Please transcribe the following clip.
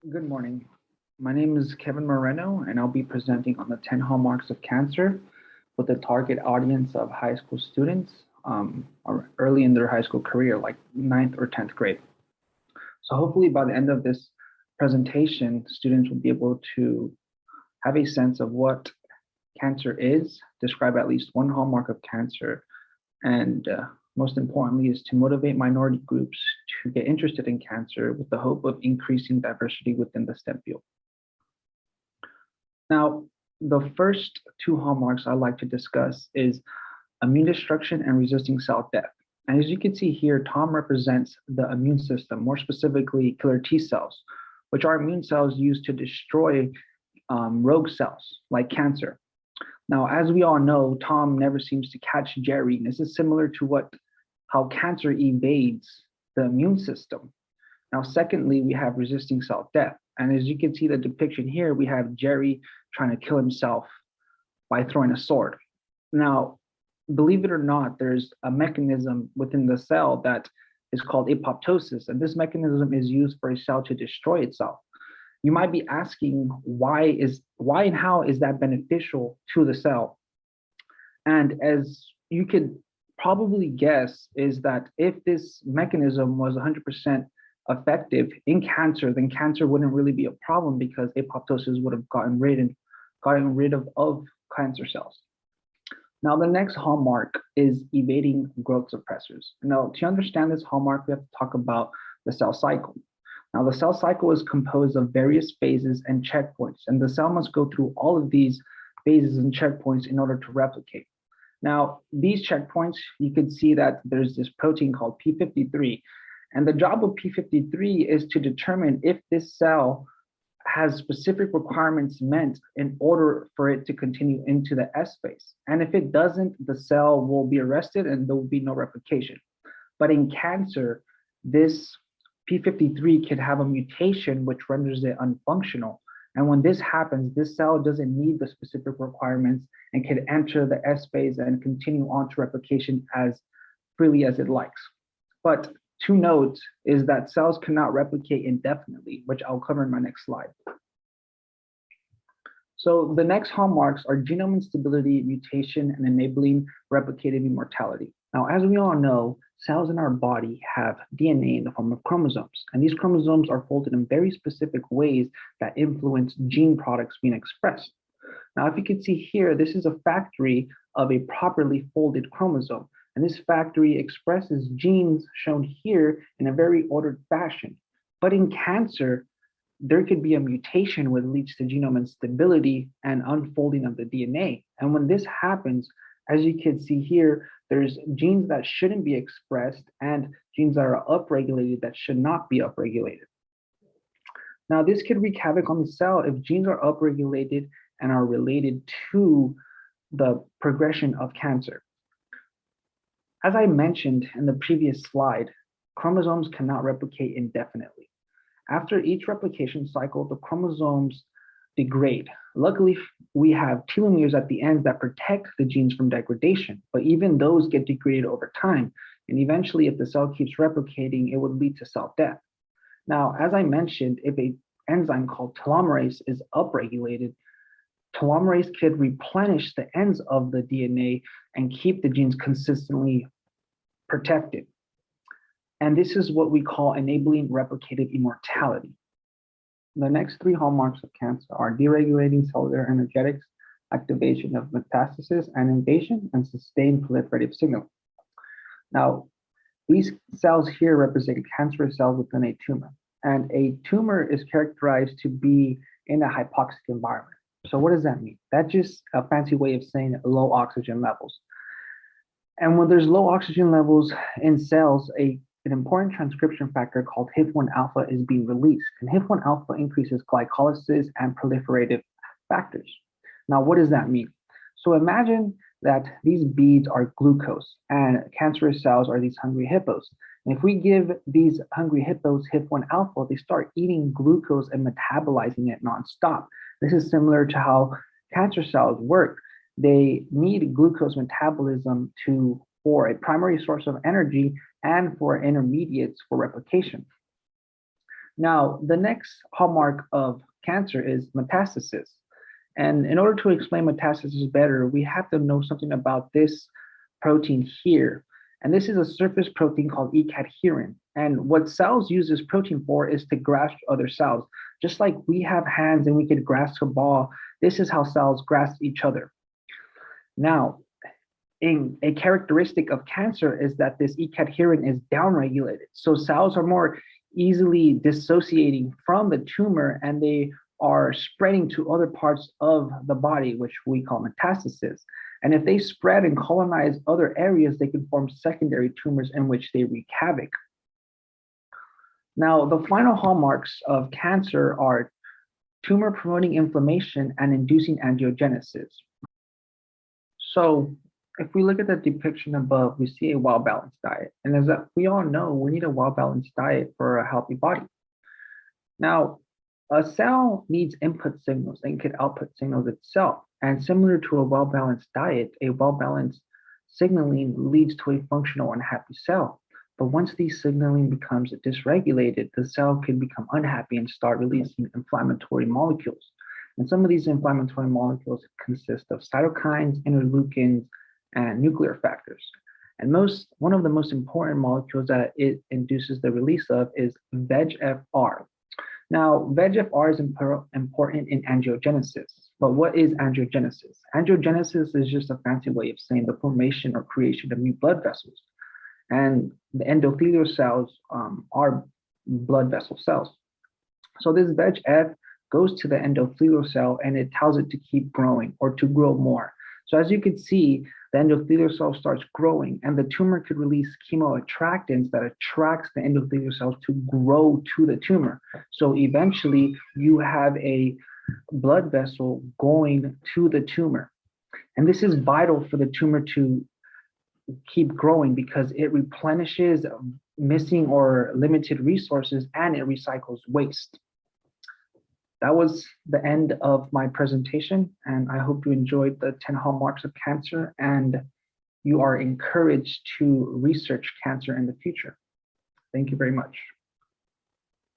Good morning. My name is Kevin Moreno, and I'll be presenting on the 10 hallmarks of cancer with a target audience of high school students or early in their high school career, like ninth or 10th grade. So hopefully by the end of this presentation, students will be able to have a sense of what cancer is, describe at least one hallmark of cancer, and most importantly is to motivate minority groups to get interested in cancer with the hope of increasing diversity within the STEM field. Now, the first two hallmarks I'd like to discuss is immune destruction and resisting cell death. And as you can see here, Tom represents the immune system, more specifically killer T cells, which are immune cells used to destroy rogue cells like cancer. Now, as we all know, Tom never seems to catch Jerry, and this is similar to how cancer evades the immune system. Now, secondly, we have resisting cell death. And as you can see the depiction here, we have Jerry trying to kill himself by throwing a sword. Now, believe it or not, there's a mechanism within the cell that is called apoptosis, and this mechanism is used for a cell to destroy itself. You might be asking why and how is that beneficial to the cell? And as you could probably guess, is that if this mechanism was 100% effective in cancer, then cancer wouldn't really be a problem because apoptosis would have gotten rid of cancer cells. Now, the next hallmark is evading growth suppressors. Now, to understand this hallmark, we have to talk about the cell cycle. Now, the cell cycle is composed of various phases and checkpoints, and the cell must go through all of these phases and checkpoints in order to replicate. Now, these checkpoints, you can see that there's this protein called P53, and the job of P53 is to determine if this cell has specific requirements met in order for it to continue into the S phase. And if it doesn't, the cell will be arrested and there will be no replication. But in cancer, this P53 could have a mutation which renders it unfunctional. And when this happens, this cell doesn't need the specific requirements and can enter the S phase and continue on to replication as freely as it likes. But to note is that cells cannot replicate indefinitely, which I'll cover in my next slide. So the next hallmarks are genome instability, mutation, and enabling replicative immortality. Now, as we all know, cells in our body have DNA in the form of chromosomes, and these chromosomes are folded in very specific ways that influence gene products being expressed. Now, if you can see here, this is a factory of a properly folded chromosome, and this factory expresses genes shown here in a very ordered fashion. But in cancer, there could be a mutation which leads to genome instability and unfolding of the DNA. And when this happens, as you can see here, there's genes that shouldn't be expressed and genes that are upregulated that should not be upregulated. Now, this could wreak havoc on the cell if genes are upregulated and are related to the progression of cancer. As I mentioned in the previous slide, chromosomes cannot replicate indefinitely. After each replication cycle, the chromosomes degrade. Luckily, we have telomeres at the ends that protect the genes from degradation, but even those get degraded over time. And eventually, if the cell keeps replicating, it would lead to cell death. Now, as I mentioned, if an enzyme called telomerase is upregulated, telomerase could replenish the ends of the DNA and keep the genes consistently protected. And this is what we call enabling replicative immortality. The next three hallmarks of cancer are deregulating cellular energetics, activation of metastasis and invasion, and sustained proliferative signaling. Now, these cells here represent cancerous cells within a tumor, and a tumor is characterized to be in a hypoxic environment. So what does that mean? That's just a fancy way of saying low oxygen levels. And when there's low oxygen levels in cells, an important transcription factor called HIF1 alpha is being released. And HIF1 alpha increases glycolysis and proliferative factors. Now, what does that mean? So imagine that these beads are glucose and cancerous cells are these hungry hippos. And if we give these hungry hippos HIF1 alpha, they start eating glucose and metabolizing it nonstop. This is similar to how cancer cells work. They need glucose metabolism for a primary source of energy and for intermediates for replication. Now, the next hallmark of cancer is metastasis. And in order to explain metastasis better, we have to know something about this protein here. And this is a surface protein called E-cadherin. And what cells use this protein for is to grasp other cells. Just like we have hands and we could grasp a ball, this is how cells grasp each other. Now, a characteristic of cancer is that this E-cadherin is downregulated. So cells are more easily dissociating from the tumor and they are spreading to other parts of the body, which we call metastasis. And if they spread and colonize other areas, they can form secondary tumors in which they wreak havoc. Now, the final hallmarks of cancer are tumor promoting inflammation and inducing angiogenesis. So if we look at the depiction above, we see a well-balanced diet. And as we all know, we need a well-balanced diet for a healthy body. Now, a cell needs input signals and can output signals itself. And similar to a well-balanced diet, a well-balanced signaling leads to a functional and happy cell. But once these signaling becomes dysregulated, the cell can become unhappy and start releasing inflammatory molecules. And some of these inflammatory molecules consist of cytokines, interleukins, and nuclear factors. And one of the most important molecules that it induces the release of is VEGFR. Now, VEGFR is important in angiogenesis. But what is angiogenesis? Angiogenesis is just a fancy way of saying the formation or creation of new blood vessels. And the endothelial cells are blood vessel cells. So this VEGF goes to the endothelial cell and it tells it to keep growing or to grow more. So as you can see, the endothelial cell starts growing and the tumor could release chemoattractants that attracts the endothelial cells to grow to the tumor. So eventually you have a blood vessel going to the tumor. And this is vital for the tumor to keep growing because it replenishes missing or limited resources and it recycles waste. That was the end of my presentation, and I hope you enjoyed the 10 hallmarks of cancer and you are encouraged to research cancer in the future. Thank you very much.